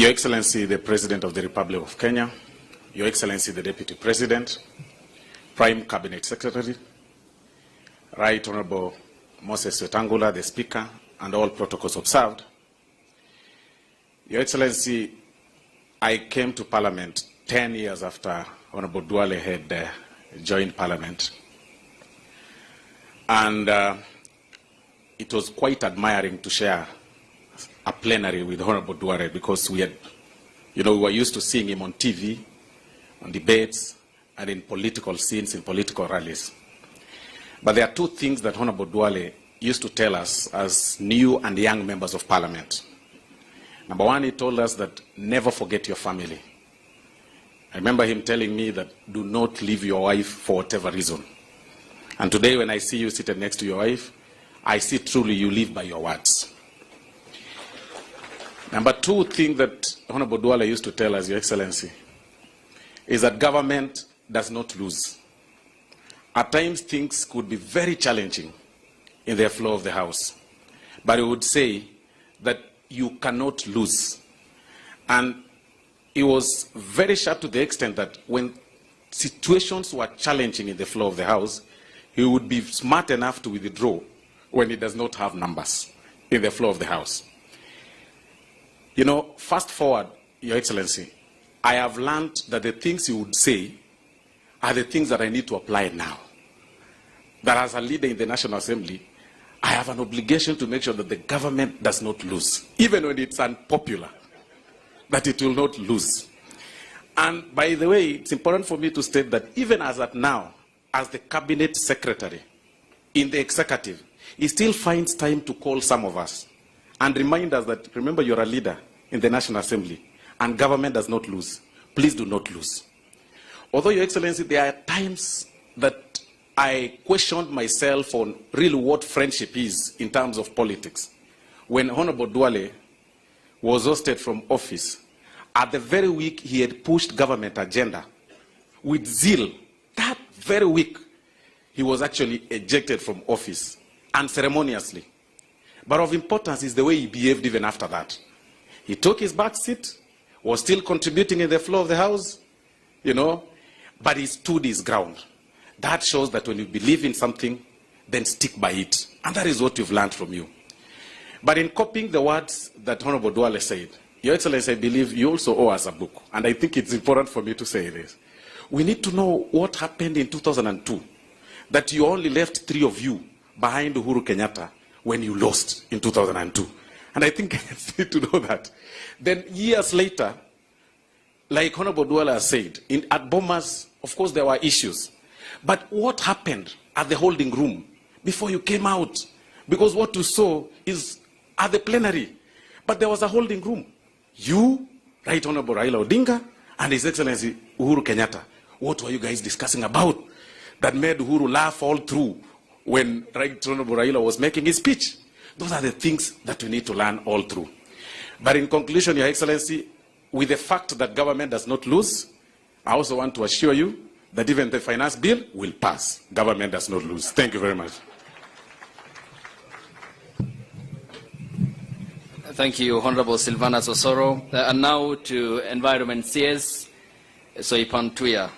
Your Excellency, the President of the Republic of Kenya, Your Excellency, the Deputy President, Prime Cabinet Secretary, Right Honorable Moses Wetangula, the Speaker, and all protocols observed. Your Excellency, I came to Parliament 10 years after Honorable Duale had joined Parliament. And it was quite admiring to share a plenary with Honorable Duale because we had, we were used to seeing him on TV, on debates, and in political scenes, in political rallies. But there are two things that Honorable Duale used to tell us as new and young members of Parliament. Number one, he told us that never forget your family. I remember him telling me that do not leave your wife for whatever reason. And today when I see you seated next to your wife, I see truly you live by your words. Number two thing that Honorable Duale used to tell us, Your Excellency, is that government does not lose. At times things could be very challenging in the flow of the House. But he would say that you cannot lose. And he was very sharp to the extent that when situations were challenging in the flow of the House, he would be smart enough to withdraw when he does not have numbers in the flow of the House. Fast forward, Your Excellency, I have learned that the things he would say are the things that I need to apply now. That as a leader in the National Assembly, I have an obligation to make sure that the government does not lose, even when it's unpopular, that it will not lose. And by the way, it's important for me to state that even as at now, as the Cabinet Secretary in the Executive, he still finds time to call some of us and remind us that, remember, you're a leader in the National Assembly, and government does not lose. Please do not lose. Although, Your Excellency, there are times that I questioned myself on really what friendship is in terms of politics. When Honorable Duale was ousted from office, at the very week he had pushed government agenda with zeal, that very week he was actually ejected from office unceremoniously. But of importance is the way he behaved even after that. He took his back seat, was still contributing in the flow of the House, but he stood his ground. That shows that when you believe in something, then stick by it. And that is what we've learned from you. But in copying the words that Honorable Duale said, Your Excellency, I believe you also owe us a book. And I think it's important for me to say this. We need to know what happened in 2002, that you only left 3 of you behind Uhuru Kenyatta when you lost in 2002. And I think Kenyans need to know that. Then years later, like Honorable Duale has said, at Bomas, of course, there were issues. But what happened at the holding room before you came out? Because what you saw is at the plenary. But there was a holding room. You, Right Honorable Raila Odinga, and His Excellency Uhuru Kenyatta. What were you guys discussing about that made Uhuru laugh all through when Right Honorable Raila was making his speech? Those are the things that we need to learn all through. But in conclusion, Your Excellency, with the fact that government does not lose, I also want to assure you that even the finance bill will pass. Government does not lose. Thank you very much. Thank you, Honorable Silvanus Osoro. And now to Environment CS, Soipan Tuya.